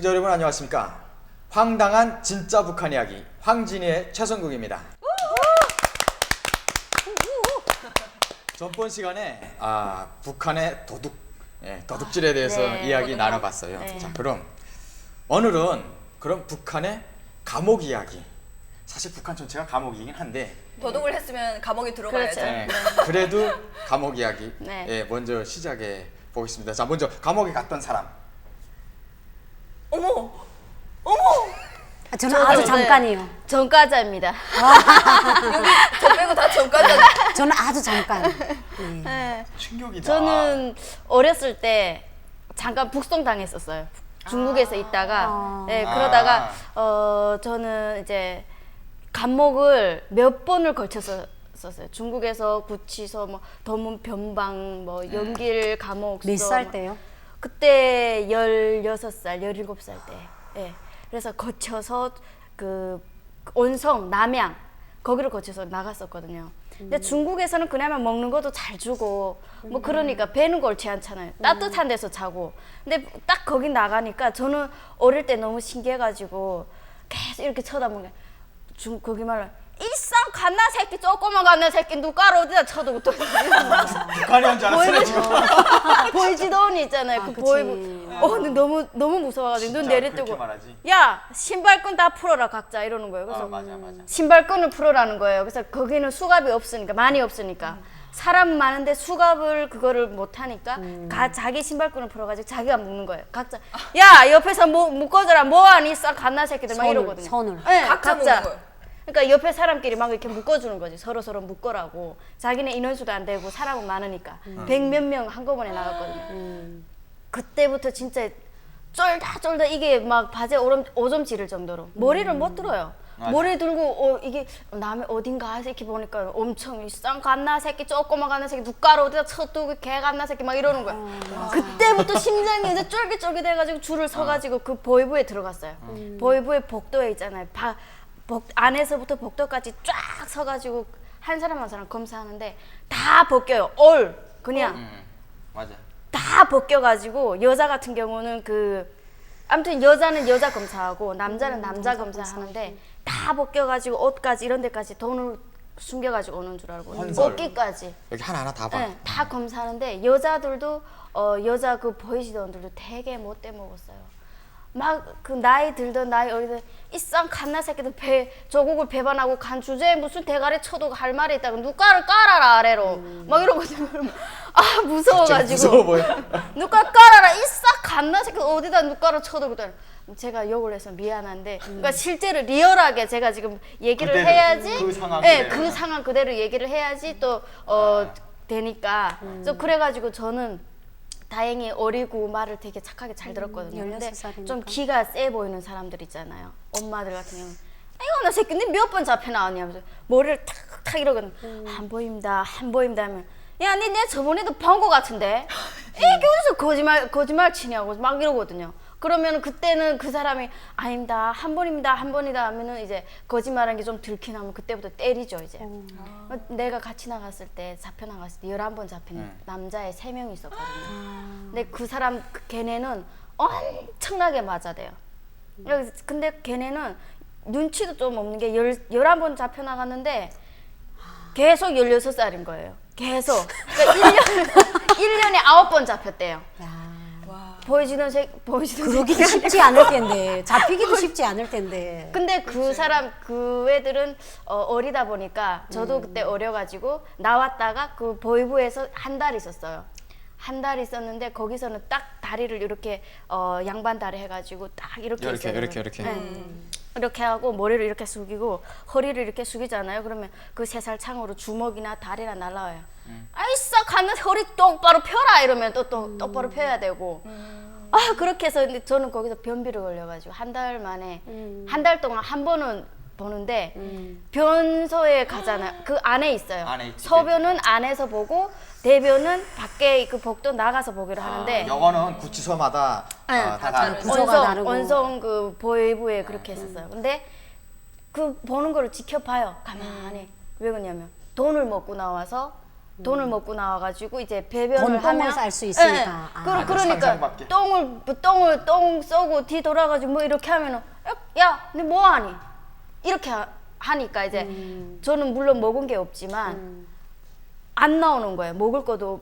시청자 여러분 안녕하십니까? 황당한 진짜 북한 이야기 황진이의 최성국입니다. 전번 시간에 북한의 도둑질에 대해서 이야기 나눠봤어요. 네. 자, 그럼 오늘은 그럼 북한의 감옥 이야기. 사실 북한 전체가 감옥이긴 한데 도둑을 했으면 감옥에 들어가야죠. 그렇죠. 그래도 감옥 이야기 네. 먼저 시작해 보겠습니다. 자, 먼저 감옥에 갔던 사람. 어머! 저는 아주 잠깐이요. 전과자입니다. 여기 저 빼고 다 전과자. 저는 아주 잠깐. 네. 충격이다. 저는 어렸을 때 잠깐 북송 당했었어요. 중국에서 있다가 그러다가 저는 이제 감옥을 몇 번을 걸쳐서 썼어요. 중국에서 구치소, 뭐 더문 변방, 뭐 연길 감옥. 몇 살 때요? 그때 16살, 17살 때. 예. 그래서 거쳐서 그 온성, 남양 거기를 거쳐서 나갔었거든요. 근데 중국에서는 그나마 먹는 것도 잘 주고 뭐 그러니까 배는 골치 않잖아요. 따뜻한 데서 자고. 근데 딱 거기 나가니까 저는 어릴 때 너무 신기해가지고 계속 이렇게 쳐다보는 게 거기 말로 일상 갓나 새끼 조그만 갓나 새끼 누가를 어디다 쳐두고 또 북한이 온줄 알았어요 지금. 보이지도니 있잖아요. 그 그치. 보이고 근데 너무 무서워가지고 눈 진짜 내리뜨고 그렇게 말하지? 야 신발끈 다 풀어라 각자 이러는 거예요. 그래서 맞아. 신발끈을 풀어라는 거예요. 그래서 거기는 수갑이 없으니까 많이 없으니까 사람 많은데 수갑을 그거를 못 하니까 자기 신발끈을 풀어가지고 자기가 묶는 거예요. 각자 야 옆에서 묶어줘라 뭐하니 싹 갓나 새끼들 막 이러거든요. 손을. 네, 각자 묶는 거예요. 그러니까 옆에 사람끼리 막 이렇게 묶어주는 거지. 서로 묶어라고. 자기네 인원수도 안 되고 사람은 많으니까 100몇 명 한꺼번에 나갔거든요. 그때부터 진짜 쫄다 이게 막 바지에 오줌 지를 정도로 머리를 못 들어요. 맞아. 머리 들고 이게 남의 어딘가 이렇게 보니까 엄청 쌍 갓나 새끼 조그만 갓나 새끼 누가를 어디다 쳐두고 개 갓나 새끼 막 이러는 거야. 그때부터 심장이 이제 쫄깃쫄깃해가지고 줄을 서가지고 그 보이부에 들어갔어요. 보이부에 복도에 있잖아요. 안에서부터 복도까지 쫙 서가지고 한 사람 한 사람 검사하는데 다 벗겨요. 그냥 맞아. 다 벗겨가지고 여자 같은 경우는 아무튼 여자는 여자 검사하고 남자는 남자 검사하는데 다 벗겨가지고 옷까지 이런 데까지 돈을 숨겨가지고 오는 줄 알고 헌설. 옷기까지 여기 하나하나 다 봐. 네, 다 검사하는데 여자들도 여자 그 보이시던들도 되게 못돼 먹었어요. 막 그 나이 어리던 이쌍 갓나 새끼들 조국을 배반하고 간 주제에 무슨 대가리 쳐도 할 말이 있다고 누가를 깔아라 아래로 막 이러거든요. 무서워가지고 무서워 보여. 누가 깔아라 이싹 갓나 새끼 어디다 누가를 쳐도 그랬더니 제가 욕을 해서 미안한데 그러니까 실제로 리얼하게 제가 지금 얘기를 그대로, 해야지 그 상황 네, 그대로. 그 상황 그대로 얘기를 해야지 또 되니까 좀 그래가지고 저는 다행히 어리고 말을 되게 착하게 잘 들었거든요. 근데 16살이니까. 좀 기가 세 보이는 사람들 있잖아요. 엄마들 같은 경우는 아이고 나 새끼 니 몇 번 잡혀 나왔냐 하면서 머리를 탁탁 이러거든. 안 보입니다 하면 야 니 내 저번에도 본 거 같은데 이게 어디서 거짓말 치냐고 막 이러거든요. 그러면 그때는 그 사람이 아닙니다 한 번이다 하면은 이제 거짓말한 게 좀 들키나면 그때부터 때리죠 이제. 내가 같이 나갔을 때 잡혀 나갔을 때 11번 잡힌 남자애 3명이 있었거든요. 근데 그 사람 걔네는 엄청나게 맞아대요. 근데 걔네는 눈치도 좀 없는 게 11번 잡혀 나갔는데 계속 16살인 거예요. 계속. 그러니까 1년에 9번 잡혔대요. 보여지는 그러기도 쉽지 않을 텐데. 잡히기도 쉽지 않을 텐데. 근데 그 애들은 어리다 보니까 저도 그때 어려가지고 나왔다가 그 보이부에서 한 달 있었어요. 한 달 있었는데 거기서는 딱 다리를 이렇게 양반 다리 해가지고 딱 이렇게 있어요. 이렇게. 네. 이렇게 하고 머리를 이렇게 숙이고 허리를 이렇게 숙이잖아요. 그러면 그 3살 창으로 주먹이나 다리나 날라와요. 아이 싹 가는 허리 똑바로 펴라 이러면 또 똑바로 펴야 되고 그렇게 해서 근데 저는 거기서 변비를 걸려가지고 한 달 만에 한 달 동안 한 번은 보는데 변소에 가잖아요. 그 안에 있어요. 안에 있지. 소변은 안에서 보고 대변은 밖에 그 복도 나가서 보기로 하는데 영어는 구치소마다 다 다르고. 구조가 다르고. 원성 그 보이부에 그렇게 했었어요. 근데 그 보는 거를 지켜봐요. 가만히. 왜 그러냐면 돈을 먹고 나와서 돈을 먹고 나와가지고 이제 배변을 돈 똥을 하면 쌀 수 있으니까. 예, 예. 아. 그러니까 상상밖에. 똥 쏘고 뒤 돌아가지고 뭐 이렇게 하면은 야, 너 뭐하니? 이렇게 하니까 이제 저는 물론 먹은 게 없지만 안 나오는 거예요. 먹을 것도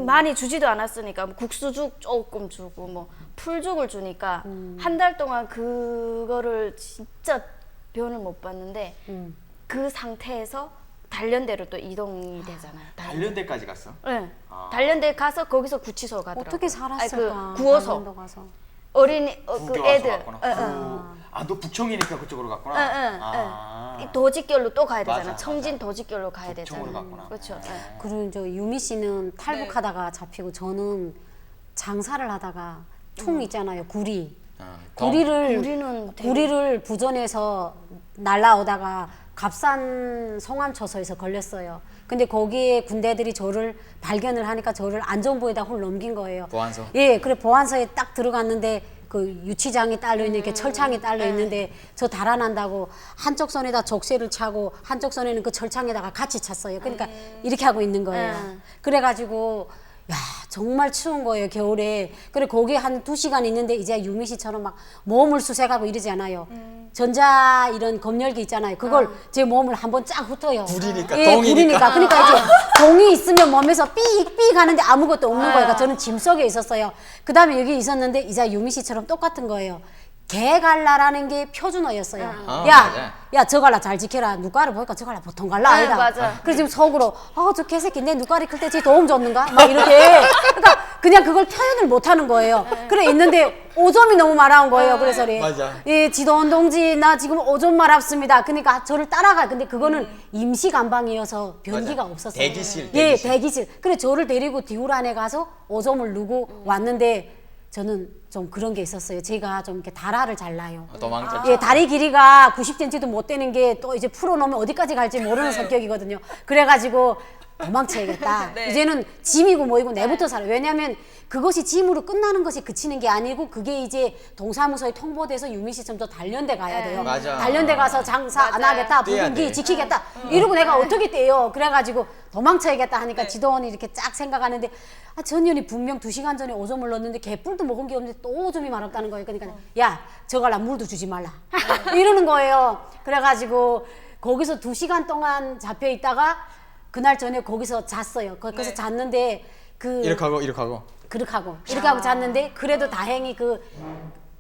많이 주지도 않았으니까 뭐 국수죽 조금 주고 뭐 풀죽을 주니까 한 달 동안 그거를 진짜 변을 못 봤는데 그 상태에서 단련대로 또 이동이 되잖아요. 단련대까지 갔어? 네. 아. 단련대 가서 거기서 구치소 가더라고요. 어떻게 살았을까? 아니, 그 구호소. 강원도 가서. 어린이 그 국교와서 애들. 갔구나. 아, 너 북청이니까 그쪽으로 갔구나. 아. 이 도직결로 또 가야 되잖아. 맞아, 청진 맞아. 도직결로 가야 북청으로 되잖아. 갔구나. 그렇죠. 예. 그리고 저 유미 씨는 탈북하다가 잡히고 저는 장사를 하다가 총 있잖아요. 구리. 구리는 되게- 구리를 부전에서 날라오다가 갑산 성암초소에서 걸렸어요. 근데 거기에 군대들이 저를 발견을 하니까 저를 안전부에다 홀 넘긴 거예요. 보안소? 예, 그래 보안소에 딱 들어갔는데 그 유치장이 딸려 있는 이렇게 철창이 딸려 있는데 저 달아난다고 한쪽 손에다 족쇄를 차고 한쪽 손에는 그 철창에다가 같이 찼어요. 그러니까 이렇게 하고 있는 거예요. 그래가지고 야 정말 추운 거예요 겨울에. 그래 거기 한 2시간 있는데 이제 유미 씨처럼 막 몸을 수색하고 이러지 않아요. 전자 이런 검열기 있잖아요. 그걸 제 몸을 한번 쫙 훑어요. 구리니까, 예, 덩이니까. 구리니까. 그러니까 이제 동이 있으면 몸에서 삑삑 하는데 아무것도 없는 거예요. 그러니까 저는 짐 속에 있었어요. 그 다음에 여기 있었는데 이제 유미 씨처럼 똑같은 거예요. 개갈라라는 게 표준어였어요. 맞아. 야, 저 갈라 잘 지켜라. 눈가를 보니까 저 갈라 보통 갈라 아니다. 맞아. 그래서 지금 속으로 저 개새끼 내 눈가리 클 때 지 도움 줬는가? 막 이렇게. 그러니까 그냥 그걸 표현을 못 하는 거예요. 그래 있는데 오점이 너무 말아온 거예요. 그래서 맞아. 예, 지도원 동지 나 지금 오점 말았습니다. 그러니까 저를 따라가. 근데 그거는 임시 감방이어서 변기가 맞아. 없었어요. 대기실, 예, 대기실. 대기실. 그래 저를 데리고 디우란에 가서 오점을 누고 왔는데 저는 좀 그런 게 있었어요. 제가 좀 이렇게 달아를 잘 나요. 도망쳤죠. 예, 다리 길이가 90cm도 못 되는 게 또 이제 풀어놓으면 어디까지 갈지 모르는 성격이거든요. 그래가지고 도망쳐야겠다. 이제는 짐이고 뭐이고 내부터 살아요. 왜냐하면 그것이 짐으로 끝나는 것이 그치는 게 아니고 그게 이제 동사무소에 통보돼서 유미 씨처럼 저 단련대 가야 돼요. 맞아. 단련대 가서 장사 안 하겠다, 뛰어야 부분기 돼. 지키겠다. 이러고 내가 어떻게 떼요? 그래가지고 도망쳐야겠다 하니까 지도원이 이렇게 쫙 생각하는데 전현이 분명 2시간 전에 오점을 넣었는데 개뿔도 먹은 게 없는데 또 오점이 말없다는 거예요. 그러니까 야 저걸라 물도 주지 말라 이러는 거예요. 그래가지고 거기서 2시간 동안 잡혀 있다가 그날 저녁 거기서 잤어요. 거기서 잤는데 이렇게 하고. 그렇게 하고 잤는데 그래도 다행히 그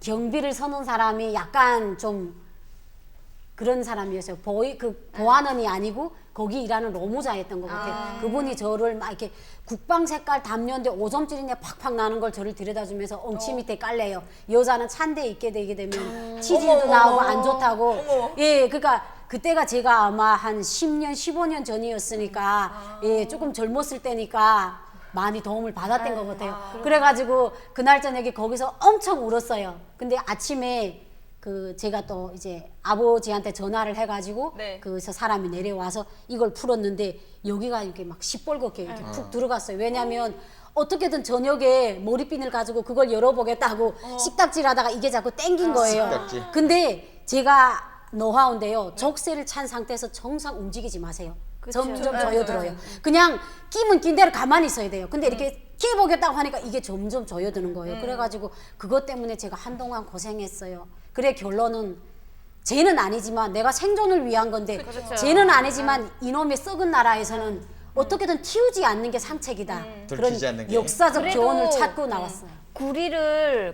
경비를 서는 사람이 약간 좀 그런 사람이었어요. 보안원이 아니고 거기 일하는 노무자였던 것 같아요. 그분이 저를 막 이렇게 국방 색깔 담요인데 5점짜리냐 팍팍 나는 걸 저를 들여다주면서 엉치 밑에 깔래요. 여자는 찬데 있게 되게 되면 치질도 나오고 안 좋다고. 예, 그러니까 그때가 제가 아마 한 10년, 15년 전이었으니까 예, 조금 젊었을 때니까 많이 도움을 받았던 것 같아요. 그래가지고 그날 저녁에 거기서 엄청 울었어요. 근데 아침에 제가 또 이제 아버지한테 전화를 해가지고 저 사람이 내려와서 이걸 풀었는데 여기가 이렇게 막 시뻘겋게 이렇게 푹 들어갔어요. 왜냐면 어떻게든 저녁에 머리핀을 가지고 그걸 열어보겠다고 식딱질하다가 이게 자꾸 땡긴 거예요. 식딱질. 근데 제가 노하우인데요. 족쇄를 찬 상태에서 정상 움직이지 마세요. 점점 조여들어요. 그냥 끼면 낀 대로 가만히 있어야 돼요. 근데 이렇게 끼보겠다고 하니까 이게 점점 조여드는 거예요. 그래가지고 그것 때문에 제가 한동안 고생했어요. 그래 결론은 쟤는 아니지만 내가 생존을 위한 건데 쟤는 아니지만 이놈의 썩은 나라에서는 어떻게든 틔우지 않는 게 상책이다. 그런 들키지 않는 게. 역사적 그래도 교훈을 찾고 나왔어요.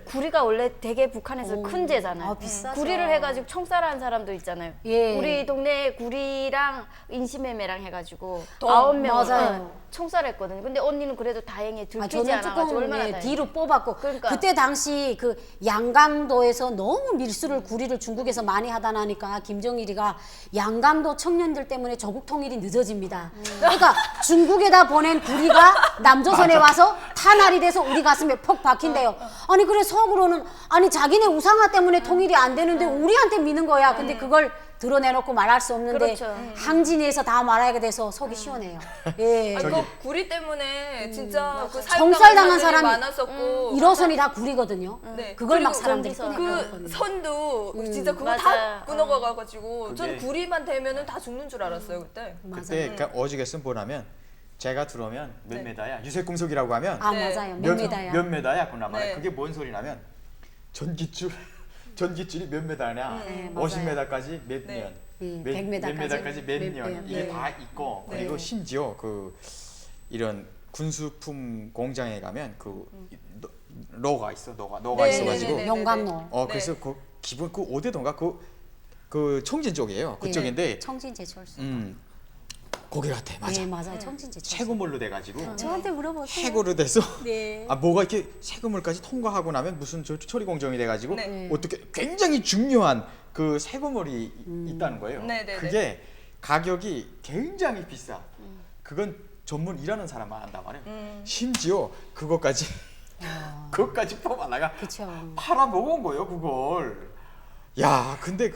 구리가 원래 되게 북한에서 큰 죄잖아요. 비싸죠. 구리를 해가지고 총살한 사람도 있잖아요. 예. 우리 동네에 구리랑 인신매매랑 해가지고 맞아요. 9명을 총살했거든요. 근데 언니는 그래도 다행히 들키지 저는 않아가지고 조금 얼마나 다행이에요. 뒤로 뽑았고 그러니까. 그때 당시 그 양강도에서 너무 밀수를 구리를 중국에서 많이 하다 나니까 김정일이가 양강도 청년들 때문에 조국 통일이 늦어집니다. 그러니까 중국에다 보낸 구리가 남조선에 와서 탄알이 돼서 우리 가슴에 퍽 박힌대요. 아니 그래 속으로는 아니 자기네 우상화 때문에 통일이 안 되는데 우리한테 미는 거야. 근데 그걸 드러내놓고 말할 수 없는데 그렇죠. 항진이에서 다 말하게 돼서 속이 시원해요. 예. 아니, 그 구리 때문에 진짜 그 정살당한 사람이 많았었고 1호선이 다 구리거든요. 네. 그걸 막 그리고 사람들이 전기선. 꺼내거든요. 그 선도 진짜 그거 맞아요. 다 끊어가가지고 전 그게- 구리만 되면은 다 죽는 줄 알았어요 그때. 그때 그러니까 오직에 쓴 보라면 제가 들어오면 몇 네. 메다야? 유색금속이라고 하면 아 네. 맞아요. 몇 미다야. 몇 메다야? 그러나 말이야. 네. 그게 뭔 소리냐면 전기줄이 몇 메다냐? 네, 맞아요. 50메다까지 몇 네. 년, 네, 몇 100m 메다까지 몇 몇 년 년. 이게 네. 다 있고 네. 그리고 심지어 그 이런 군수품 공장에 가면 그 로가 있어, 노가 네, 있어가지고 네, 네. 영광로. 그래서 그 기본 그 어디던가 그 청진 쪽이에요. 그쪽인데 청진 제철소. 거기 같아, 맞아. 네 맞아요. 청진 제철소. 세금물로 돼가지고 저한테 물어보세요. 해고로 돼서 네. 뭐가 이렇게 세금물까지 통과하고 나면 무슨 처리 공정이 돼가지고 네. 어떻게 굉장히 중요한 그 세금물이 있다는 거예요. 네, 네, 그게 가격이 굉장히 비싸. 그건 전문 일하는 사람만 한단 말이에요. 심지어 그것까지 그것까지 뽑아다가 그쵸. 팔아 먹은 거예요, 그걸. 야, 근데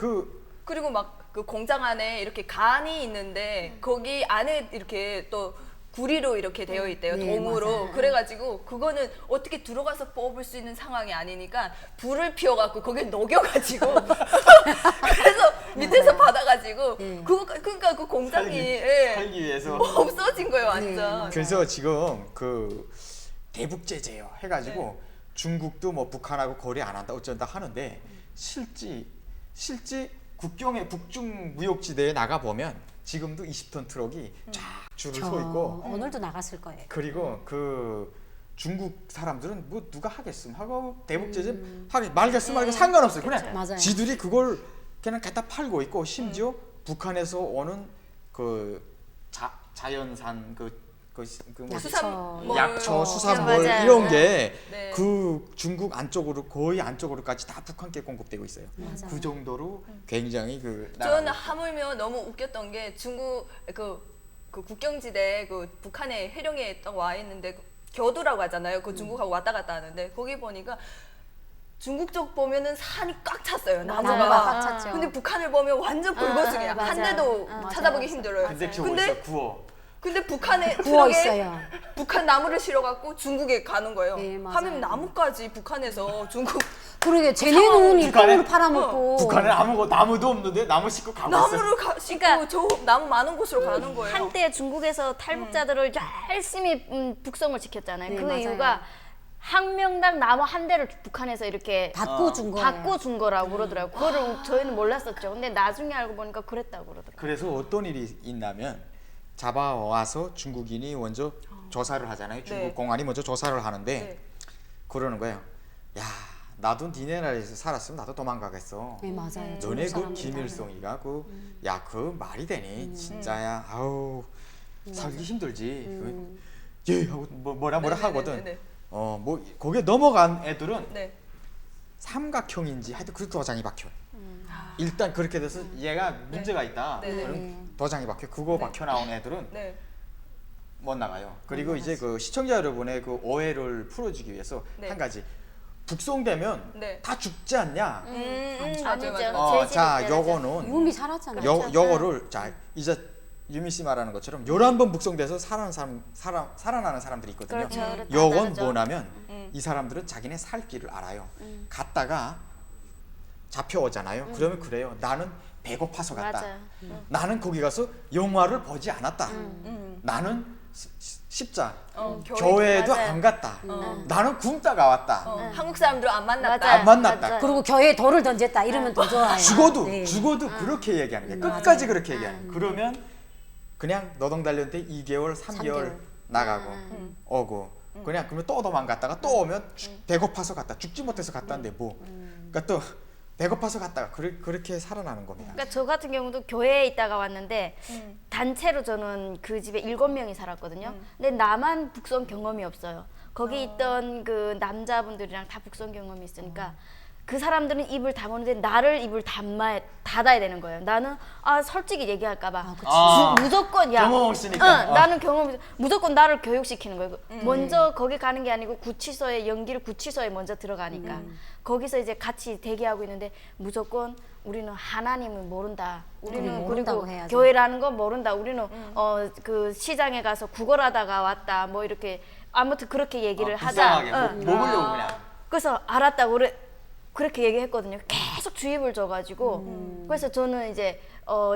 그리고 막 그 공장 안에 이렇게 간이 있는데 거기 안에 이렇게 또 구리로 이렇게 되어 있대요. 네, 돔으로. 맞아요. 그래가지고 그거는 어떻게 들어가서 뽑을 수 있는 상황이 아니니까 불을 피워갖고 거기에 녹여가지고 그래서 밑에서 받아가지고 네. 그러니까 그 공장이 예, 살기 위해서. 없어진 거예요 네, 완전. 맞아요. 그래서 지금 그 대북 제재요 해가지고 중국도 뭐 북한하고 거래 안 한다 어쩐다 하는데 실제 국경의 북중 무역지대에 나가 보면 지금도 20톤 트럭이 쫙 줄을 서 있고 오늘도 나갔을 거예요. 그리고 그 중국 사람들은 뭐 누가 하겠음 하고 대북 제재 하겠 말겠음 말고 상관없어요. 그냥 맞아요. 지들이 그걸 그냥 갖다 팔고 있고 심지어 북한에서 오는 그 자연산 수산물. 약초, 수산물 맞아요. 이런 게 네. 그 중국 안쪽으로 거의 안쪽으로까지 다 북한께 공급되고 있어요. 맞아요. 그 정도로 굉장히 그 저는 나라가 하물며 너무 웃겼던 게 중국 그 국경지대 그 북한의 해령에 딱 와 있는데 그 겨두라고 하잖아요. 그 중국하고 왔다 갔다 하는데 거기 보니까 중국 쪽 보면은 산이 꽉 찼어요. 나무가 나무가. 꽉 찼죠. 근데 북한을 보면 완전 붉어숭이야. 맞아요. 한 대도 맞아요. 찾아보기 맞아요. 힘들어요. 근데 저거 근데 있어 구워. 근데 북한에 구워 트럭에 있어요. 북한 나무를 실어갖고 중국에 가는 거예요. 네, 맞아요. 하면 나무까지 북한에서 중국 그러게 쟤네는 일감으로 북한에- 팔아먹고. 북한에 나무도 없는데 나무 싣고 가고 있어. 나무를 싣고 그러니까 저 나무 많은 곳으로 가는 거예요. 한때 중국에서 탈북자들을 열심히 북송을 지켰잖아요. 네, 그 맞아요. 이유가 한 명당 나무 한 대를 북한에서 이렇게 받고 준 거예요. 받고 준 거라고 그러더라고요. 그거를 저희는 몰랐었죠. 근데 나중에 알고 보니까 그랬다고 그러더라고요. 그래서 어떤 일이 있냐면 잡아와서 중국인이 먼저 조사를 하잖아요. 중국 네. 공안이 먼저 조사를 하는데 네. 그러는 거예요. 야, 나도 니네 나라에서 살았으면 나도 도망가겠어. 네 맞아요. 너네 그 사람들이 김일성이가 야, 그 말이 되니? 진짜야. 아우 살기 힘들지. 예 하고 뭐라 네, 네, 하거든. 네, 네, 네. 뭐 거기에 넘어간 애들은 네. 삼각형인지 하여튼 그 도장이 박혀. 일단 그렇게 돼서 얘가 문제가 있다. 네, 네. 그럼 도장이 박혀. 그거 박혀 나온 애들은 네. 못 나가요. 그리고 이제 그 시청자 여러분의 그 오해를 풀어주기 위해서 네. 한 가지 북송되면 네. 다 죽지 않냐? 맞아요, 아니죠. 맞아요. 재질이 자, 있어야죠. 요거는 유미 살았잖아요. 요거를 자 이제 유미 씨 말하는 것처럼 11번 북송돼서 살아나는 사람들이 있거든요. 그렇죠. 그렇다 요건 다르죠. 뭐냐면 이 사람들은 자기네 살 길을 알아요. 갔다가 잡혀오잖아요. 그러면 그래요. 나는 배고파서 갔다. 맞아요. 나는 거기 가서 영화를 보지 않았다. 나는 십자 교회도 맞아요. 안 갔다. 나는 굶다가 왔다. 한국 사람들 안 만났다. 맞아요. 안 만났다. 맞아요. 그리고 겨에 돌을 던졌다 이러면 더 좋아요. 죽어도 네. 그렇게 얘기하는 거예요. 끝까지 그렇게 얘기하는 거예요. 그러면 그냥 노동단련 때 2개월, 3개월 3개월. 나가고 오고 그냥 그러면 또 도망갔다가 또 오면 배고파서 갔다. 죽지 못해서 갔다는데 뭐. 그러니까 또 배고파서 갔다가 그렇게 살아나는 겁니다. 그러니까 저 같은 경우도 교회에 있다가 왔는데 단체로 저는 그 집에 7명이 살았거든요. 근데 나만 북송 경험이 없어요. 거기 있던 그 남자분들이랑 다 북송 경험이 있으니까 그 사람들은 입을 다무는데 나를 입을 닫아야 되는 거예요. 나는 솔직히 얘기할까봐 무조건 경험 없으니까. 나는 경험이 무조건 나를 교육시키는 거예요. 먼저 거기 가는 게 아니고 연기를 구치소에 먼저 들어가니까 거기서 이제 같이 대기하고 있는데 무조건 우리는 하나님을 모른다. 우리는 모른다고 그리고 해야죠. 교회라는 건 모른다. 우리는 그 시장에 가서 구걸하다가 왔다. 뭐 이렇게 아무튼 그렇게 얘기를 하자. 불쌍하게 먹으려고 그냥. 그래서 알았다고 그렇게 얘기했거든요. 계속 주입을 줘가지고 그래서 저는 이제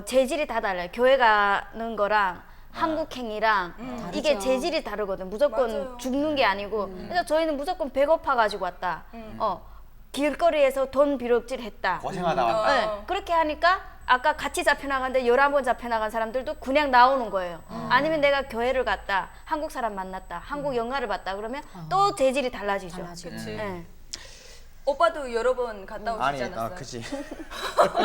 재질이 다 달라요. 교회 가는 거랑 한국행이랑 이게 다르죠. 재질이 다르거든. 무조건 맞아요. 죽는 게 아니고. 그래서 저희는 무조건 배고파 가지고 왔다. 길거리에서 돈 빌업질 했다. 고생하다 왔다. 네, 그렇게 하니까 아까 같이 잡혀나갔는데 11번 잡혀나간 사람들도 그냥 나오는 거예요. 아니면 내가 교회를 갔다, 한국 사람 만났다, 한국 영화를 봤다 그러면 또 재질이 달라지죠. 달라지죠. 그치. 네. 오빠도 여러 번 갔다 오시지 아니, 않았어요? 그치.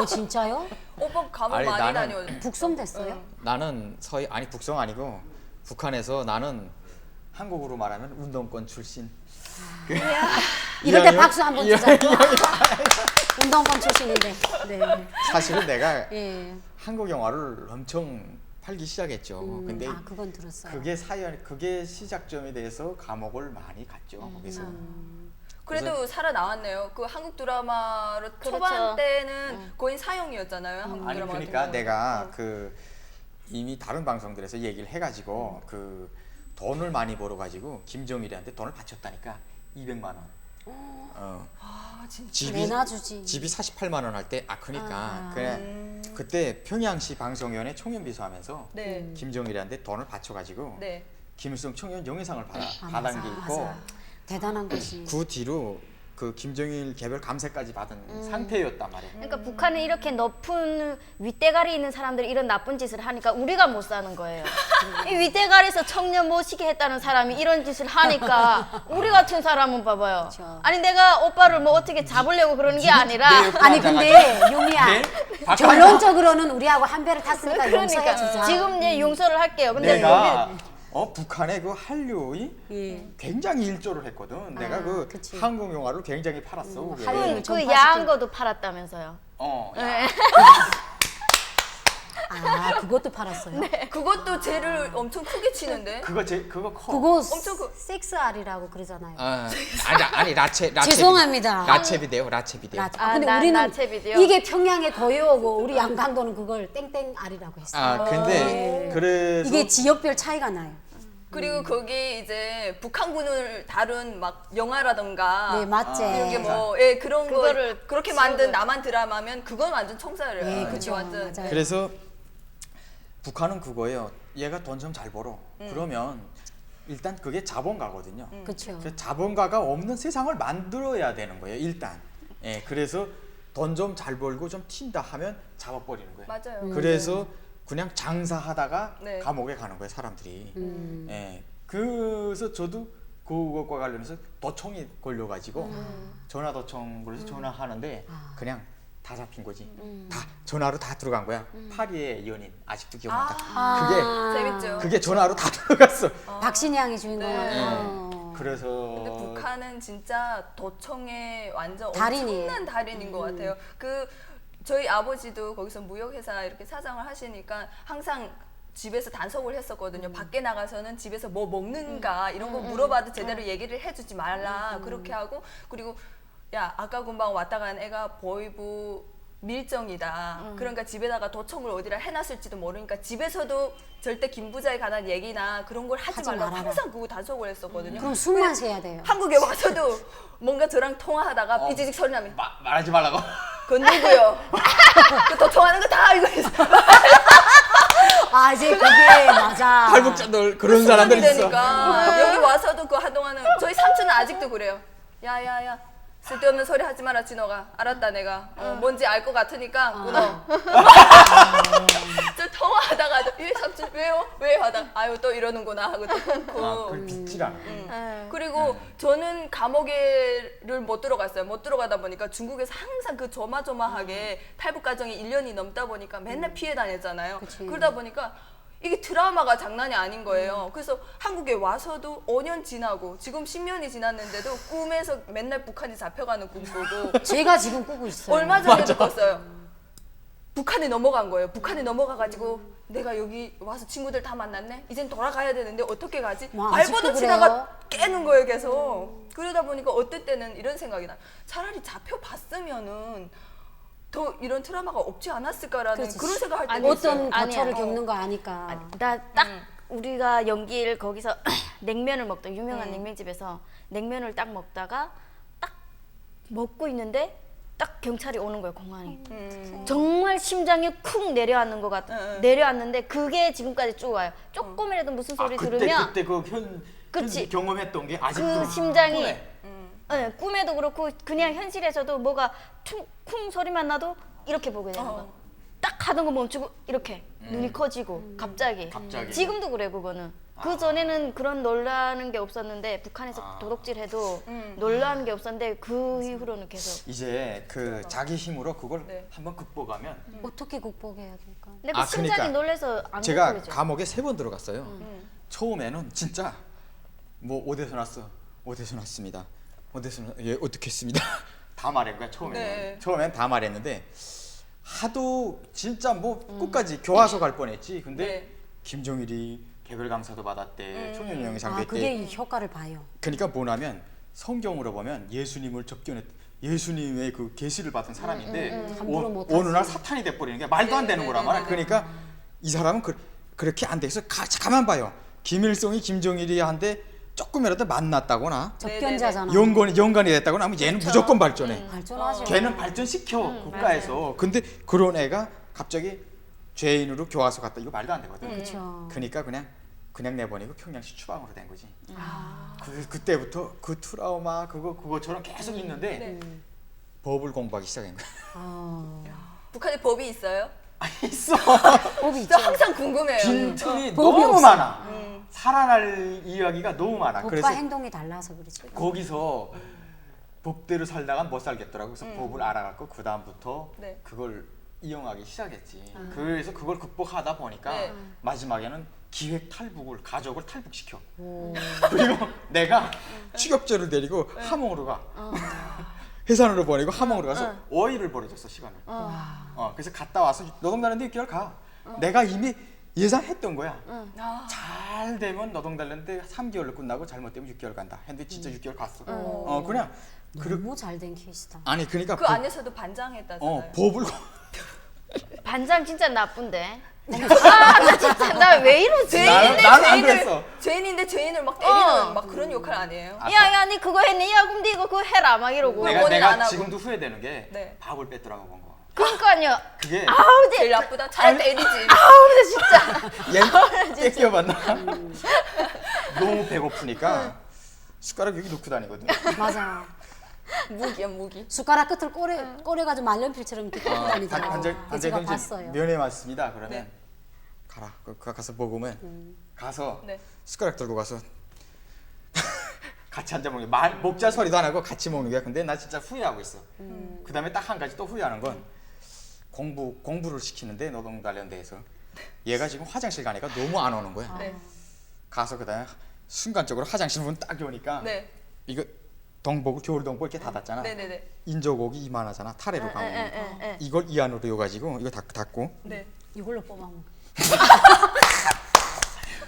진짜요? 오빠 감옥 아니, 많이 나는- 다녀. 북송 됐어요? 나는 아니 북성 아니고 북한에서 나는 한국으로 말하면 운동권 출신. 이럴 때 이왕이면- 박수 한번 주자. 운동권 출신인데. 네. 사실은 내가 예. 한국 영화를 엄청 팔기 시작했죠. 근데 그건 들었어요. 그게 시작점에 대해서 감옥을 많이 갔죠. 거기서. 그래도 살아 나왔네요. 그 한국 드라마로 그렇죠. 초반 때는 거의 사형이었잖아요. 한국 아니 드라마 같은 그러니까 경우는. 내가 그 이미 다른 방송들에서 얘기를 해가지고 그 돈을 많이 벌어가지고 김정일이한테 돈을 바쳤다니까 200만 원. 아 진짜. 내놔주지. 집이 48만 원 할 때 그러니까 그때 평양시 방송위원회 총연비서하면서 네. 김정일이한테 돈을 바쳐가지고 네. 김일성 청년 영예상을 받은 맞아, 게 있고 맞아. 대단한 거지. 그 뒤로 그 김정일 개별 감세까지 받은 상태였단 말이에요. 그러니까 북한에 이렇게 높은 윗대가리 있는 사람들이 이런 나쁜 짓을 하니까 우리가 못 사는 거예요. 이 윗대가리에서 청년 모시게 했다는 사람이 이런 짓을 하니까 우리 같은 사람은 봐봐요. 그렇죠. 아니 내가 오빠를 뭐 어떻게 잡으려고 그러는 게 아니라 내 옆에 아니 근데 용이야. 네? 결론적으로는 우리하고 한 배를 탔으니까 용서해 그러니까 주자. 지금 이제 용서를 할게요. 근데 내가 북한의 그 한류의 예. 굉장히 일조를 했거든. 내가 그 그치. 한국 영화를 굉장히 팔았어. 그게. 한류를 그 전파시킨- 야한 거도 팔았다면서요. 야. 그것도 팔았어요. 그것도 죄를 엄청 크게 치는데. 그거 커. 그거 엄청 섹스알이라고 그러잖아요. 아니 라체 죄송합니다. 라체 비디오 라체 비디오. 근데 나- 우리는 나체 비디오? 이게 평양에 더해오고 우리 양강도는 그걸 땡땡알이라고 했어요. 근데 그래서 이게 지역별 차이가 나요. 그리고 거기 이제 북한군을 다룬 막 영화라던가 네, 맞지. 이게 뭐 예, 그런 그거를 거 그렇게 만든 남한 드라마면 그건 완전 청사를 네, 해요. 그죠. 완전. 맞아요. 그래서 북한은 그거예요. 얘가 돈 좀 잘 벌어. 그러면 일단 그게 자본가거든요. 그렇죠. 그 자본가가 없는 세상을 만들어야 되는 거예요. 일단. 예, 그래서 돈 좀 잘 벌고 좀 튄다 하면 잡아버리는 거예요. 맞아요. 그래서 그냥 장사하다가 네. 감옥에 가는 거예요, 사람들이. 예. 그래서 저도 그것과 관련해서 도청이 걸려가지고 전화 도청 그래서 전화하는데 그냥 다 잡힌 거지. 다 전화로 다 들어간 거야. 파리의 연인 아직도 기억난다. 재밌죠. 그게 전화로 다 들어갔어. 박신양이 주인공. 네. 그래서 근데 북한은 진짜 도청의 완전 달인이에요. 엄청난 달인인 것 같아요. 그 저희 아버지도 거기서 무역회사 이렇게 사장을 하시니까 항상 집에서 단속을 했었거든요. 밖에 나가서는 집에서 뭐 먹는가 이런 거 물어봐도 제대로 얘기를 해주지 말라 그렇게 하고 그리고 야 아까 금방 왔다 간 애가 보이부 밀정이다. 그러니까 집에다가 도청을 어디다 해놨을지도 모르니까 집에서도 절대 김부자에 관한 얘기나 그런 걸 하지 말라고 말아라. 항상 그거 단속을 했었거든요. 그럼 숨만 쉬어야 돼요. 한국에 와서도 뭔가 저랑 통화하다가 삐지직 소리 나면 말하지 말라고. 그건 누구요? 그 도청하는 거 다 알고 있어. 이제 그게 맞아. 탈북자들 그런 사람들 있어. 되니까 여기 와서도 그 한동안은 저희 삼촌은 아직도 그래요. 야야야 쓸데없는 소리 하지 마라 진호가. 알았다 내가. 뭔지 알 것 같으니까 끊어. 저 통화하다가도 이 삼촌 왜요? 왜 하다. 아유 또 이러는구나 하고 또 끊고. 그걸 빚지라는. 그리고 저는 감옥에를 못 들어갔어요. 못 들어가다 보니까 중국에서 항상 그 조마조마하게 탈북 과정이 1년이 넘다 보니까 맨날 피해 다녔잖아요. 그치. 그러다 보니까 이게 드라마가 장난이 아닌 거예요. 그래서 한국에 와서도 5년 지나고 지금 10년이 지났는데도 꿈에서 맨날 북한이 잡혀가는 꿈 꾸고 제가 지금 꾸고 있어요. 얼마 전에도 꿨어요. 북한에 넘어간 거예요. 북한에 넘어가가지고 내가 여기 와서 친구들 다 만났네. 이젠 돌아가야 되는데 어떻게 가지? 와, 아직도 발버둥 그래요? 치다가 깨는 거예요 계속. 그러다 보니까 어떨 때는 이런 생각이 나요. 차라리 잡혀봤으면은 더 이런 트라우마가 없지 않았을까라는 그렇지. 그런 생각할 때도 아니, 있어요. 어떤 아니야. 거처를 겪는 거 아니까. 나 딱 우리가 연기를 거기서 냉면을 먹다 유명한 냉면집에서 냉면을 딱 먹다가 딱 먹고 있는데 딱 경찰이 오는 거예요 공안이. 정말 정말 심장이 쿵 내려앉는 것 같아. 응. 내려앉는데 그게 지금까지 쭉 와요. 조금이라도 무슨 소리 들으면 그때 그 그치. 경험했던 게 아직도 그 심장이 꿈에. 네, 꿈에도 그렇고 그냥 현실에서도 뭐가 쿵 소리만 나도 이렇게 보게 되는 거야. 딱 하던 거 멈추고 이렇게 눈이 커지고 갑자기. 지금도 그래 그거는. 그 전에는 그런 놀라는 게 없었는데 북한에서 도둑질해도 놀라는 게 없었는데 그 이후로는 계속. 이제 그 자기 힘으로 그걸 네. 한번 극복하면 어떻게 극복해야 될까? 근데 그 아, 심장이 그러니까 놀라서 안 제가 극복이죠. 감옥에 3번 들어갔어요. 처음에는 진짜 뭐 어디서 났어? 어디서 났습니다. 어디서 예 어떻게 했습니다. 다 말한 거야 처음에는. 네. 처음엔 다 말했는데 하도 진짜 뭐 끝까지 교화소 갈 뻔했지. 근데 네. 김종일이 개별 강사도 받았대. 총연령 장교 아 때. 그게 이 효과를 봐요. 그러니까 뭐냐면 성경으로 보면 예수님을 접견했 예수님의 그 계시를 받은 사람인데 함부로 못하지. 어느 날 사탄이 돼버리는 게 말도 안 되는 거란 말이야. 그러니까 이 사람은 그렇게 안 돼서 가만 봐요. 김일성이 김정일이 한데 조금이라도 만났다거나 접견자잖아. 연관이 됐다거나 하면 얘는 무조건 발전해. 발전하죠. 걔는 발전시켜 국가에서. 근데 그런 애가 갑자기 죄인으로 교화소 갔다. 이거 말도 안 되거든. 그렇죠. 그러니까 그냥 내보내고 평양시 추방으로 된 거지. 그때부터 그 트라우마 그거처럼 계속 있는데 법을 공부하기 시작한 거야. 북한에 법이 있어요? 있어. 법이 저 있죠. 항상 궁금해요. 빈틈이 법이 너무 없어. 많아. 살아날 이야기가 너무 많아. 법과 그래서 행동이 달라서 그렇죠. 거기서 법대로 살다가 못 살겠더라고. 그래서 법을 알아갖고 그 다음부터 네. 그걸 이용하기 시작했지. 그래서 그걸 극복하다 보니까 네. 마지막에는 기획 탈북을 가족을 탈북시켜. 그리고 내가 추격자를 데리고 함흥으로 가. 해산으로 보내고 함흥으로 가서 5일을 보내줬어 시간을. 그래서 갔다 와서 노동단련대 6개월 가. 내가 이미 예상했던 거야. 잘 되면 노동단련대 3개월로 끝나고 잘못되면 6개월 간다. 근데 진짜 6개월 갔어. 그냥 너무 잘된 케이스다. 아니 그러니까 그 안에서도 반장했다잖아요. 법을 반장 진짜 나쁜데. 나 진짜 나 왜 이러지? 나는 안 그랬어. 죄인인데 죄인을 막 때리는 막 그런 역할 아니에요? 야야 니 그거 했네. 야 그럼 니 이거 그거 해라 막 이러고. 내가 그거는 안 하고. 지금도 후회되는 게 네. 밥을 뺐더라고 본 거. 그러니까요. 그게 아우 제일 나쁘다. 차라리 때리지. 아우 근데 진짜. 얘 뺏겨봤나? 너무 배고프니까 숟가락 여기 놓고 다니거든. 맞아. 무기야 무기. 숟가락 끝을 꼬려가지고 말년필처럼 이렇게 끌고 다니더라고. 반장님 제가 지금 봤어요. 면회 왔습니다. 그러면 네. 가라. 가서 먹으면 가서 네. 숟가락 들고 가서 같이 앉아 먹는 게 목자 소리도 안 하고 같이 먹는 거야. 근데 나 진짜 후회하고 있어. 그다음에 딱 한 가지 또 후회하는 건 공부를 시키는데 노동단련대에서 얘가 지금 화장실 가니까 너무 안 오는 거야. 네. 가서 그다음에 순간적으로 화장실 문 딱 여니까 네. 이거 동복을 겨울 동복 이렇게 닫았잖아. 네네네. 인조곡이 이만하잖아. 타래로 감으면 에. 이걸 이 안으로 여가지고 이거 닫고 네. 이걸로 뽑아먹는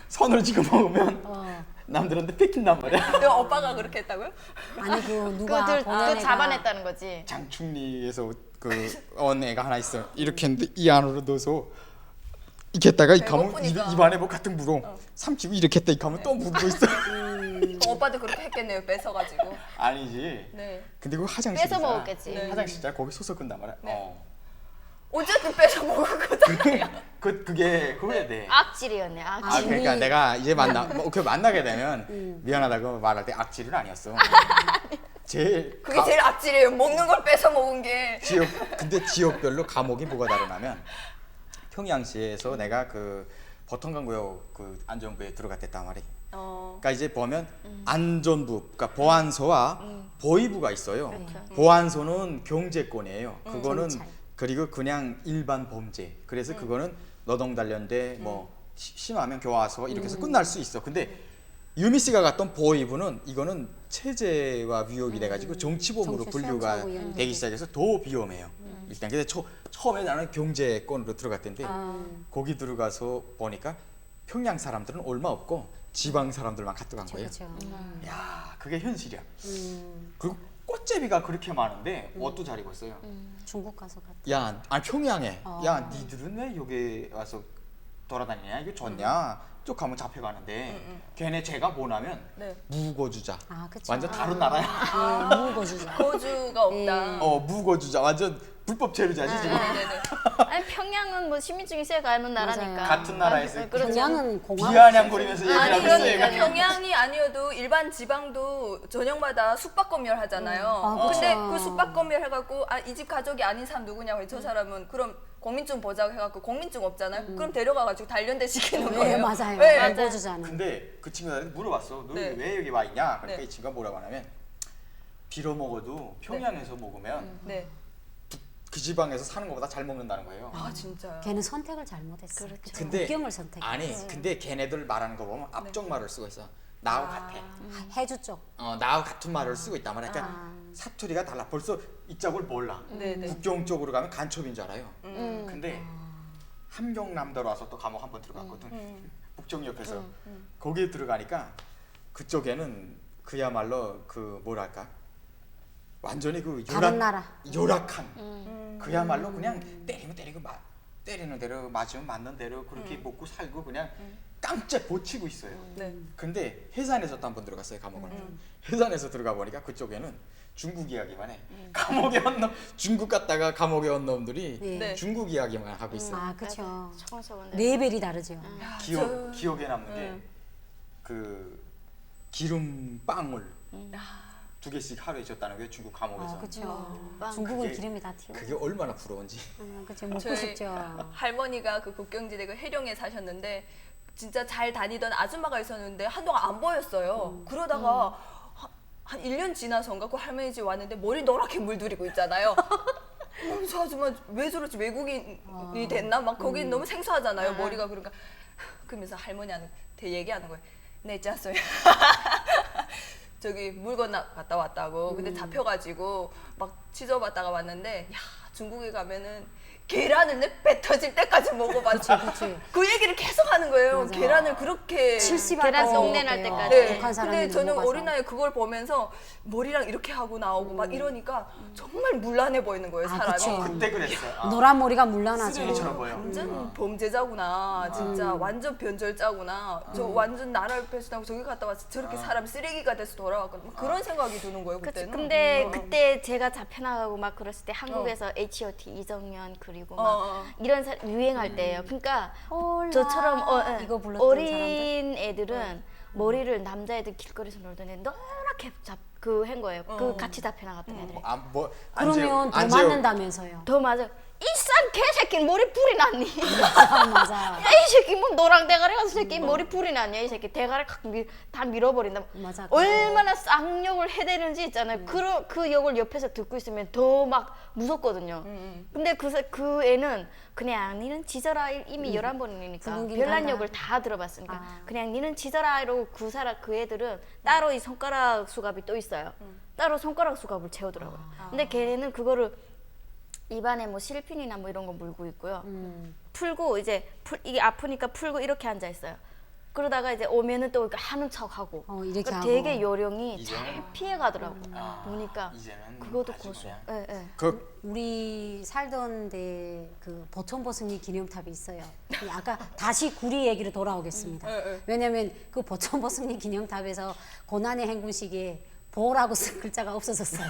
손을 쥐고 먹으면 남들한테 뺏긴단 말이야. 너 오빠가 그렇게 했다고요? 아니 그 누가 그들 보낸 그 애가 잡아냈다는 거지. 장충리에서 온 애가 하나 있어. 이렇게 했는데 이 안으로 넣어서 이렇게 했다가 이 가면 배고프니까. 입안에 뭐 같은 물어. 삼키고 이렇게 했다 이 가면 또 물고 있어. 오빠도 그렇게 했겠네요. 뺏어가지고. 아니지. 네. 근데 그 화장실 뺏어 먹었겠지. 네. 화장실자 거기 소서 끝난 말이야. 어쨌든 뺏어 먹은 거잖아요. 그게 돼. 악질이었네. 악질. 그러니까 내가 이제 만나게 되면 미안하다고 말할 때 악질은 아니었어. 제일 그게 제일 악질이에요. 먹는 걸 뺏어 먹은 게. 근데 지역별로 감옥이 뭐가 다르냐면 평양시에서 내가 그 버통강구역 그 안전부에 들어갔댔단 말이. 그러니까 이제 보면 안전부, 그러니까 보안소와 보위부가 있어요. 보안소는 경제권이에요. 그거는 경찰. 그리고 그냥 일반 범죄. 그래서 그거는 노동단련대 뭐 심하면 교화소 이렇게 해서 끝날 수 있어. 근데 유미 씨가 갔던 보위부는 이거는 체제와 위협이 돼가지고 정치범으로 정치 분류가 수용소하고 연결돼. 되기 시작해서 더 위험해요. 일단 근데 처음에 나는 경제권으로 들어갔던데 거기 들어가서 보니까 평양 사람들은 얼마 없고 지방 사람들만 갔다 간 거예요. 그렇죠. 야, 그게 현실이야. 그리고 꽃제비가 그렇게 많은데 옷도 잘 입었어요. 중국 가서 갔다. 야, 아니 평양에 야, 니들은 왜 여기 와서 돌아다니냐? 이거 좋냐? 쭉 가면 잡혀가는데 걔네 죄가 뭐냐면 네. 무고주자. 아, 그쵸. 완전 다른 나라야. 무거주자. 거주가 없다. 무고주자 완전 불법 체류자지 지금. 네네네. 아니 평양은 뭐 시민증이 세 가는 나라니까. 같은 나라에서 그렇죠. 평양은 공항 비아냥거리면서 얘기를 아니 하고 있어요. 그러니까 얘가. 평양이 아니어도 일반 지방도 저녁마다 숙박 검열 하잖아요. 아, 근데 그쵸. 그 숙박 검열 해갖고 이 집 가족이 아닌 사람 누구냐고 저 사람은 그럼 공민증 보자고 해갖고 공민증 없잖아요. 그럼 데려가가지고 단련대 시키는 네, 거예요. 맞아요. 네. 안 보여주잖아요. 근데 그 친구들한테 물어봤어. 너 네. 왜 여기 와 있냐? 그러니까 네. 이 친구가 뭐라고 하냐면 빌어먹어도 평양에서 먹으면 네. 그 지방에서 사는 것보다 잘 먹는다는 거예요. 아 진짜. 걔는 선택을 잘못했어. 그렇죠. 근데 국경을 선택. 아니 근데 걔네들 말하는 거 보면 앞쪽 말을 쓰고 있어. 나하고 같아. 해주 쪽. 나하고 같은 말을 쓰고 있단 말이야. 그러니까 사투리가 달라. 벌써 이 짝을 몰라. 네네. 북경 쪽으로 가면 간첩인 줄 알아요. 근데 함경남도로 와서 또 감옥 한 번 들어갔거든. 북경 옆에서 거기에 들어가니까 그쪽에는 그야말로 그 뭐랄까 완전히 그 다른 나라. 열악한 그야말로 그냥 때리면 때리고 때리는 대로 맞으면 맞는 대로 그렇게 먹고 살고 그냥 깜짝 고치고 있어요. 네. 근데 해산에서도 한 번 들어갔어요 감옥을. 해산에서 들어가 보니까 그쪽에는 중국 이야기만 해. 감옥에 온 놈, 중국 갔다가 감옥에 온 놈들이 네. 중국 이야기만 하고 있어. 아, 그렇죠. 청소년. 레벨이 다르죠. 야, 기억에 남는 게 그 기름 빵을 2개씩 하루에 줬다는 거예요 중국 감옥에서. 아, 그렇죠. 빵. 중국은 그게- 기름이 다 튀어. 그게 얼마나 부러운지. 그렇죠. 먹고 저희 싶죠. 할머니가 그 국경지대 그 해령에 사셨는데 진짜 잘 다니던 아줌마가 있었는데 한동안 안 보였어요. 그러다가 한 1년 지나서인가 그 할머니 집 왔는데 머리 노랗게 물들이고 있잖아요. 저 아줌마 왜 저렇지 외국인이 됐나? 막 거기 너무 생소하잖아요. 머리가 그러니까 그러면서 할머니한테 얘기하는 거예요. 네, 짰어요. 저기 물건 갔다 왔다고. 근데 잡혀가지고 막 지져봤다가 왔는데 야 중국에 가면은 계란을 내 배 터질 때까지 먹어봤지. 그치. 그 얘기를 계속 하는 거예요. 맞아. 계란을 그렇게 70알 계란 똥내 날 때까지. 네. 북한 사람이 근데 저는 넘어가서. 어린 나이에 그걸 보면서 머리랑 이렇게 하고 나오고 막 이러니까 정말 물란해 보이는 거예요, 아, 사람이. 그쵸. 그때 그랬어요. 노란 머리가 물란하죠. 쓰레기처럼 보여. 완전 범죄자구나. 진짜 완전 변절자구나. 저 완전 나라를 배신하고 저기 갔다 와서 저렇게 사람이 쓰레기가 돼서 돌아왔거든요. 그런 생각이 드는 거예요, 그치. 그때는. 근데 그때 제가 잡혀나가고 막 그랬을 때 한국에서 H.O.T. 이정현 그리고 막 이런 유행할 때예요. 그러니까 저처럼 이거 불렀던 어린 애들은 머리를 남자애들 길거리에서 놀던 애 노랗게 한 거예요. 그 같이 잡혀나갔던 애들이. 그러면 더 맞는다면서요. 더 맞아. 이 싼 개새끼 머리 풀이 났니? 맞아. 야, 이 새끼 뭐 노랑 대가리 같은 새끼 머리 풀이 났냐 이 새끼 대가리 다 밀어버린다. 맞아. 얼마나 쌍욕을 해대는지 있잖아요. 그 욕을 옆에서 듣고 있으면 더 막 무섭거든요. 근데 그 애는 그냥 니는 지져라 이미 11번이니까 굵은 별난 간다. 욕을 다 들어봤으니까 그냥 니는 지져라 이러고 그 애들은 따로 이 손가락 수갑이 또 있어요. 따로 손가락 수갑을 채우더라고요. 근데 걔는 그거를 입안에 뭐 실핀이나 뭐 이런 거 물고 있고요. 풀고 이제 이게 아프니까 풀고 이렇게 앉아 있어요. 그러다가 이제 오면은 또 이렇게 하는 척 하고. 이렇게 그러니까 하고. 되게 요령이 이제는- 잘 피해 가더라고. 보니까 이제는 그것도 아주 고수. 그냥. 예, 예. 우리 살던 데 그 보천보승리 기념탑이 있어요. 아까 다시 구리 얘기로 돌아오겠습니다. 왜냐면 그 보천보승리 기념탑에서 고난의 행군 시기에 보라고 쓴 글자가 없어졌어요.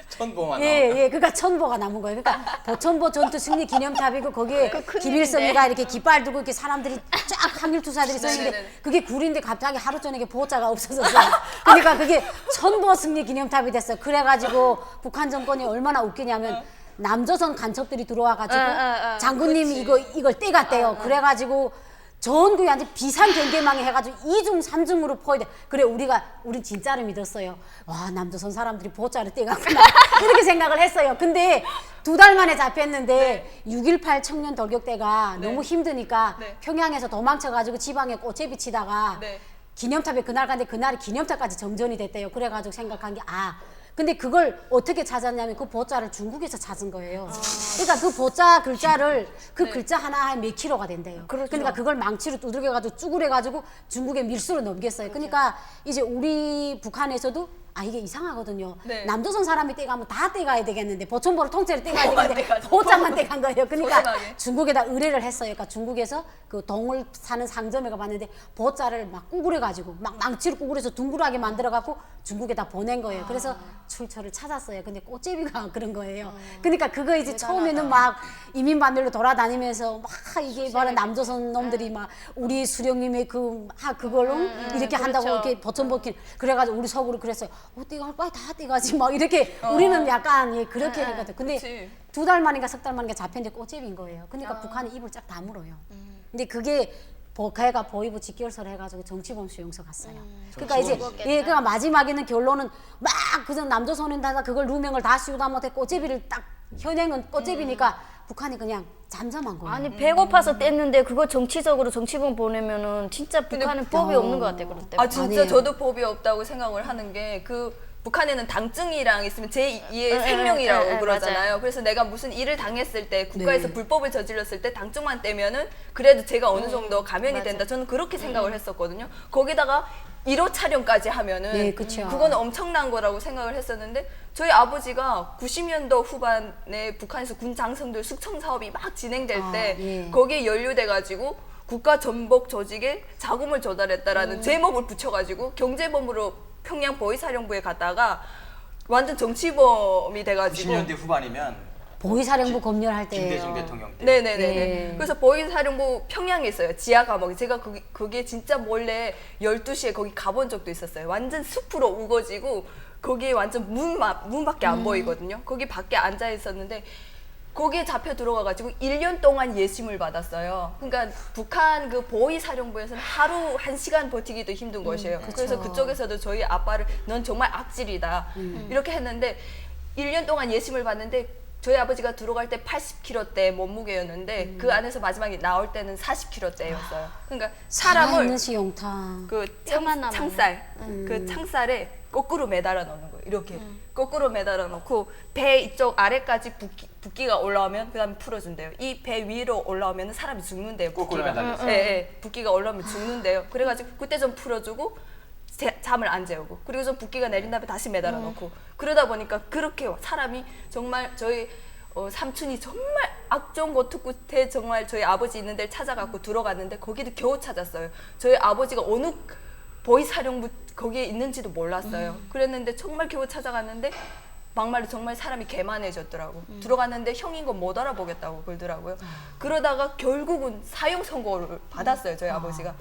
천보만 예, 나와. 예, 그러니까 천보가 남은 거예요. 그러니까 보천보 전투 승리 기념탑이고 거기에 큰 김일성이가 이렇게 깃발 두고 이렇게 사람들이 쫙 항일투사들이 서 있는데 네네네. 그게 구리인데 갑자기 하루 저녁에 보자가 없어졌어요. 그러니까 그게 천보 승리 기념탑이 됐어. 그래가지고 북한 정권이 얼마나 웃기냐면 남조선 간첩들이 들어와가지고 장군님이 이걸 떼갔대요. 그래가지고 전국에 비상 경계망에 해가지고 2중 3중으로 포위돼. 그래 우린 진짜로 믿었어요. 와 남조선 사람들이 보자를 떼갔구나 이렇게 생각을 했어요. 근데 2달 만에 잡혔는데 6.18 청년 돌격대가 너무 힘드니까 네. 평양에서 도망쳐가지고 지방에 꽃에 비치다가 네. 기념탑에 그날 갔는데 그날이 기념탑까지 정전이 됐대요. 그래가지고 생각한 게 근데 그걸 어떻게 찾았냐면 그 보자를 중국에서 찾은 거예요. 그러니까 그 보자 글자를 그 글자 하나에 몇 킬로가 된대요. 그러니까 그걸 망치로 두들겨가지고 쭈그려가지고 중국에 밀수로 넘겼어요. 그러니까 이제 우리 북한에서도 이게 이상하거든요. 네. 남조선 사람이 떼가면 다 떼가야 되겠는데 보천보를 통째로 떼가야 되는데 떼가지고. 보자만 떼간 거예요. 그러니까 소심하게. 중국에다 의뢰를 했어요. 그러니까 중국에서 그 동을 사는 상점에 가봤는데 보자를 막 구부려가지고 막 망치로 구부려서 둥그하게 만들어갖고 중국에다 보낸 거예요. 그래서 출처를 찾았어요. 근데 꽃제비가 그런 거예요. 그러니까 그거 이제 처음에는 막 이민반들로 돌아다니면서 막 이게 바로 남조선 놈들이 막 우리 수령님의 그걸로 이렇게 한다고 그렇죠. 이렇게 버튼 그래가지고 우리 속으로 그랬어요. 떼가 빨리 다 떼가지 막 이렇게 우리는 약간 예, 그렇게 했거든. 근데 그치. 2달 만인가 3달 만인가 잡혔는데 꽃제비인 거예요. 그러니까 북한이 입을 쫙 다물어요. 근데 그게 걔가 보위부 직결서를 해가지고 정치범 수용소 갔어요. 그러니까 이제 그러니까 마지막에는 결론은 막 그전 남조선인다 그걸 누명을 다 씌우다 못해 꽃제비를 딱 현행은 꽃제비니까 북한이 그냥 잠잠한 거예요. 아니 배고파서 뗐는데 그거 정치적으로 정치범 보내면은 진짜 북한은 법이 없는 것 같아 그럴 때. 아 진짜 아니에요. 저도 법이 없다고 생각을 하는 게 그 북한에는 당증이랑 있으면 제2의 생명이라고 그러잖아요. 맞아요. 그래서 내가 무슨 일을 당했을 때 국가에서 네. 불법을 저질렀을 때 당증만 떼면은 그래도 제가 어느 정도 가면이 된다. 저는 그렇게 생각을 했었거든요. 거기다가 1호 촬영까지 하면은 네, 그쵸. 그거는 엄청난 거라고 생각을 했었는데 저희 아버지가 90년도 후반에 북한에서 군 장성들 숙청 사업이 막 진행될 때 예. 거기에 연루돼 가지고 국가 전복 조직에 자금을 조달했다라는 제목을 붙여가지고 경제범으로 평양 보위사령부에 갔다가 완전 정치범이 돼가지고 90년대 후반이면 보위사령부 검열할 때예요. 김대중 대통령 때. 네네네네. 예. 그래서 보위사령부 평양에 있어요. 지하 감옥이. 제가 그게 진짜 몰래 12시에 거기 가본 적도 있었어요. 완전 숲으로 우거지고 거기에 완전 문밖에 안 보이거든요. 거기 밖에 앉아 있었는데 거기에 잡혀 들어가가지고 1년 동안 예심을 받았어요. 그러니까 북한 그 보위사령부에서는 하루 1시간 버티기도 힘든 것이에요. 그래서 그쪽에서도 저희 아빠를 넌 정말 악질이다 이렇게 했는데 1년 동안 예심을 받는데 저희 아버지가 들어갈 때 80kg대 몸무게였는데 그 안에서 마지막에 나올 때는 40kg대였어요. 그러니까 사람을 살아있는 시용탕. 그 뼈만 남았네. 창살 그 창살에 거꾸로 매달아 놓는 거예요. 이렇게 거꾸로 매달아 놓고 배 이쪽 아래까지 붓기가 올라오면 그다음에 풀어준대요. 이 배 위로 올라오면 사람이 죽는데요. 거꾸로 붓기가. 매달려서. 예, 예. 붓기가 올라오면 죽는데요. 그래가지고 그때 좀 풀어주고 잠을 안 재우고 그리고 좀 붓기가 내린 다음에 다시 매달아 놓고 그러다 보니까 그렇게 사람이 정말 저희 삼촌이 정말 악종 고투 끝에 정말 저희 아버지 있는 데를 찾아갖고 들어갔는데 거기도 겨우 찾았어요. 저희 아버지가 어느 보위사령부 거기에 있는지도 몰랐어요. 그랬는데 정말 겨우 찾아갔는데 막말로 정말 사람이 개만해졌더라고. 들어갔는데 형인 거 못 알아보겠다고 그러더라고요. 그러다가 결국은 사형 선고를 받았어요. 저희 아버지가.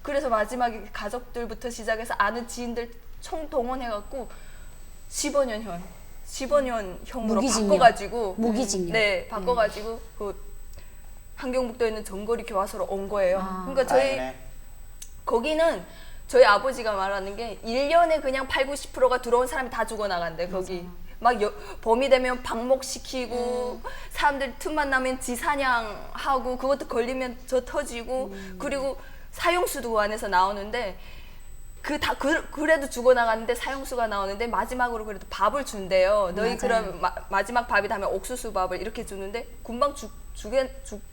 그래서 마지막에 가족들부터 시작해서 아는 지인들 총동원해갖고 15년형으로 무기징역. 바꿔가지고 무기징역. 네, 바꿔가지고 그 함경북도에 있는 정거리 교화소로 온 거예요. 그러니까 저희 다행이네. 거기는 저희 아버지가 말하는 게 1년에 그냥 80~90%가 들어온 사람이 다 죽어나간대 거기. 막 봄이 되면 방목시키고 사람들 틈만 나면 지사냥하고 그것도 걸리면 저 터지고 그리고 사형수도 그 안에서 나오는데 그래도 죽어나갔는데 사형수가 나오는데 마지막으로 그래도 밥을 준대요. 너희 그럼 마지막 밥이 다음에 옥수수 밥을 이렇게 주는데 금방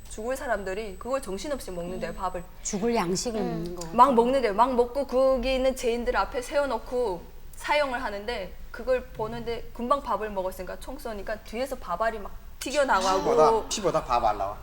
죽을 사람들이 그걸 정신없이 먹는데요. 밥을 죽을 양식을 먹는 거. 막 먹는데요. 막 먹고 거기 있는 죄인들 앞에 세워놓고 사형을 하는데 그걸 보는데 금방 밥을 먹었으니까 총 쏘니까 뒤에서 밥알이 막 튀겨나가고 피보다 밥 안 나와.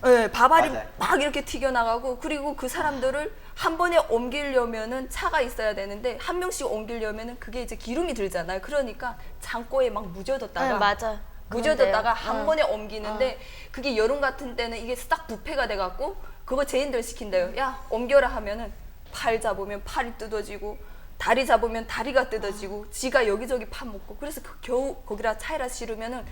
네, 밥알이 맞아요. 막 이렇게 튀겨나가고 그리고 그 사람들을 한 번에 옮기려면은 차가 있어야 되는데 한 명씩 옮기려면은 그게 이제 기름이 들잖아요. 그러니까 창고에 막 묻혀뒀다가 네, 맞아. 묻혀뒀다가 그런데요. 한 번에 옮기는데 그게 여름 같은 때는 이게 싹 부패가 돼갖고 그거 죄인들 시킨대요. 야 옮겨라 하면은 팔 잡으면 팔이 뜯어지고 다리 잡으면 다리가 뜯어지고 지가 여기저기 파먹고 그래서 겨우 거기다 차에다 실으면은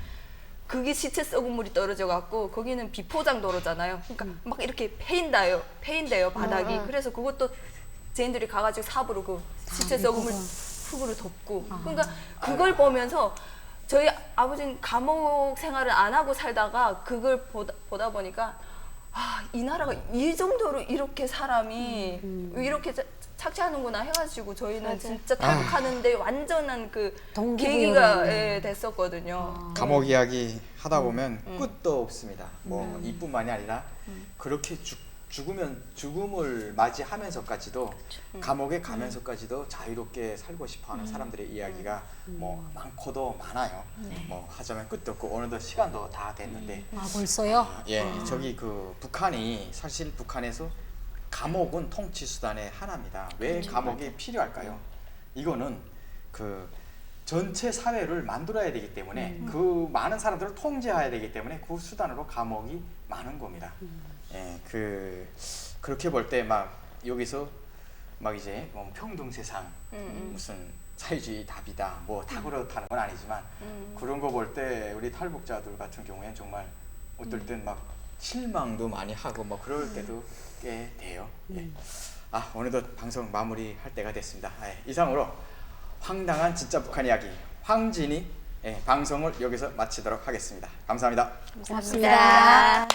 그게 시체 썩은 물이 떨어져 갖고 거기는 비포장 도로잖아요. 그러니까 막 이렇게 패인대요 바닥이. 그래서 그것도 죄인들이 가가지고 삽으로 그 시체 썩은 물 흙으로 덮고. 그러니까 그걸 보면서 저희 아버지는 감옥 생활을 안 하고 살다가 그걸 보다 보니까 이 나라가 이 정도로 이렇게 사람이 이렇게 착취하는구나 해가지고 저희는 진짜 탈북하는데 완전한 그 계기가 됐었거든요. 감옥 이야기 하다 보면 끝도 없습니다. 뭐 이뿐만이 아니라 그렇게 죽음을 맞이하면서까지도 감옥에 가면서까지도 자유롭게 살고 싶어하는 사람들의 이야기가 뭐 많고도 많아요. 뭐 하자면 끝도 없고 어느덧 시간도 다 됐는데 아 벌써요? 예, 저기 그 북한이 사실 북한에서 감옥은 통치 수단의 하나입니다. 왜 감옥이 필요할까요? 이거는 그 전체 사회를 만들어야 되기 때문에 그 많은 사람들을 통제해야 되기 때문에 그 수단으로 감옥이 많은 겁니다. 예, 그렇게 볼 때 막 여기서 막 이제 뭐 평등 세상 무슨 사회주의 답이다 뭐 다 그렇다는 건 아니지만 그런 거 볼 때 우리 탈북자들 같은 경우에는 정말 어떨 땐 막 실망도 많이 하고 뭐 그럴 때도 꽤 돼요. 예. 아 어느덧 방송 마무리할 때가 됐습니다. 예, 이상으로 황당한 진짜 북한 이야기 황진이 방송을 여기서 마치도록 하겠습니다. 감사합니다. 고맙습니다.